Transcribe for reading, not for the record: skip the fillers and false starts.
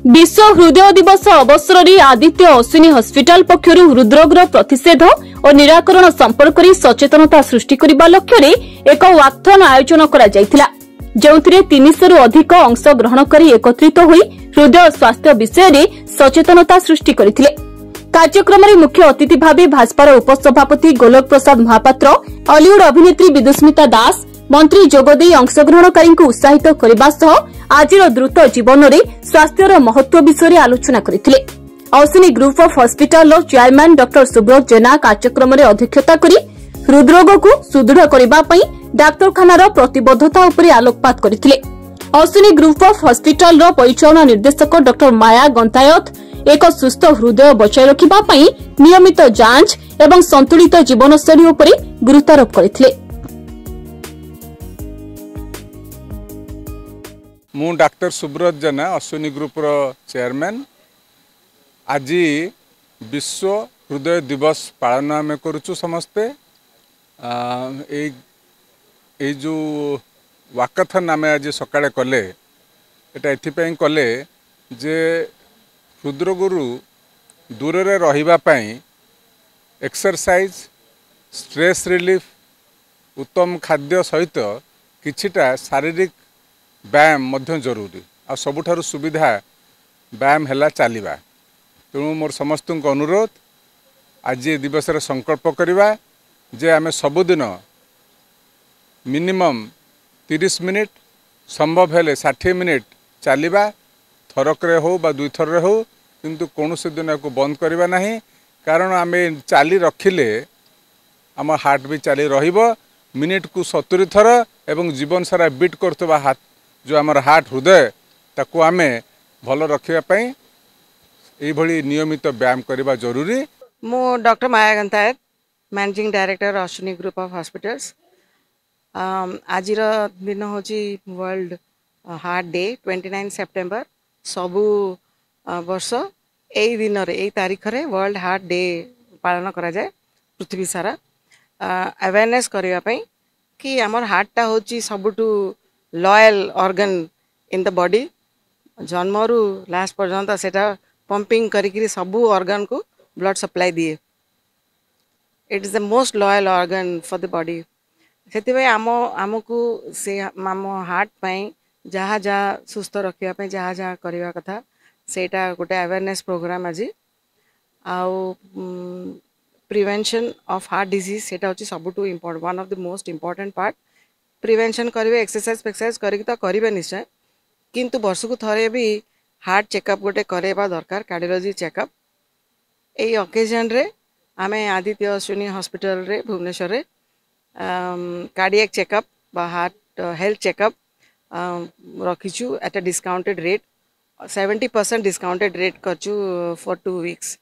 विश्व हृदय दिवस अवसर में आदित्य अश्विनी हॉस्पिटल पक्षर हृदरोगर प्रतिषेध और निराकरण संपर्क में सचेतनता सृष्टि करने लक्ष्य एक वाक्थन आयोजन करा जायतिला, जोंथिरे 300 रु अधिक अंश ग्रहण करी एकत्रित होई हृदय स्वास्थ्य विषय में सचेतनता सृष्टि करथिले। कार्यक्रम में मुख्य अतिथि भाव भाजपार उपसभापति गोलोक प्रसाद महापात्र, हॉलीवुड अभिनेत्री विदुस्मिता दास, मंत्री जोगदे अंशग्रहणकारी उत्साहित करने सह आजिर द्रुत जीवन में स्वास्थ्यर महत्व विषय आलोचना करथिले। Ashwini group of hospital chairman doctor Subrat Jena कार्यक्रम में अध्यक्षता करी हृदरोग को सुदृढ़ करने डाक्तरखानार प्रतिबद्धता उपरे आलोकपात करथिले। अश्विनी ग्रुप ऑफ हॉस्पिटल परिचालना निर्देशक डॉक्टर माया गंतायत एक सुस्थ हृदय बचाई रखिबा पई नियमित जांच एवं संतुलित जीवनशैली उपरे गुरुत्वारोप करथिले। मु डॉक्टर सुब्रत जेना अश्विनी ग्रुप चेयरमैन। आज विश्व हृदय दिवस पालन आम करुचु समस्ते। ए जो वाकाथन आम आज सकाळे कले एटा एथिपई कले जे हृदरोगरू दूर रे रहिबा पई एक्सरसाइज, स्ट्रेस रिलीफ, उत्तम खाद्य सहित किछिटा शारीरिक व्यायाम मध्य जरूरी आ सबुठारु सुविधा व्यायाम हैला चलवा। तेणु मोर समस्त अनुरोध आज दिवस संकल्प करवा जे आमे सबुदिन मिनिमम 30 मिनिट संभव हेले 60 मिनिट चलवा, थरकरे हो बा दुई थर हो, किंतु कौन से दिन को बंद करवा नहीं। कारण आमे चाली रखिले आम हार्ट भी चाली रहिबो। मिनिट को 70 थर एवं जीवन सारा बीट करतबा हाथ जो आमर हार्ट हृदय ताकू आमे भल रखापी ये नियमित व्यायाम करवा जरूरी। मो doctor Maya Gantayat, managing director Ashwini group of hospitals. आज दिन हूँ वर्ल्ड हार्ट डे 29 सेप्टेम्बर। सबू वर्ष यही दिन यही तारीख रे वर्ल्ड हार्ट डे पालन करा जाए पृथ्वी सारा अवेयरनेस करने कि आमर हार्टा हूँ सबुठू loyal organ in the body. जन्मरू लास्ट पर्यंत सेटा पंपिंग करी सबू ऑर्गन को ब्लड सप्लाई दिए। It is the most loyal organ for the body. से आमको से आम हार्ट पाई जहाँ जहाँ सुस्थ रखापी जहाँ जहाँ करवा कथा सेटा गोटे अवेयरनेस प्रोग्राम आज आउ प्रिवेंशन ऑफ हार्ट डिजीज सेटा होची सबुठू important one of the most important part. Prevention करेंगे एक्सरसाइज करेंगे निश्चय, किंतु वर्ष को थरे भी हार्ट चेकअप गोटे करवा दरकार, कार्डियोलॉजी चेकअप। यही ओकेजन रे आमे आदित्य अश्विनी हॉस्पिटल रे भुवनेश्वर रे कार्डियक चेकअप बा हार्ट हेल्थ चेकअप रखीचु at a discounted rate 70% discounted rate करचु फॉर 2 वीक्स।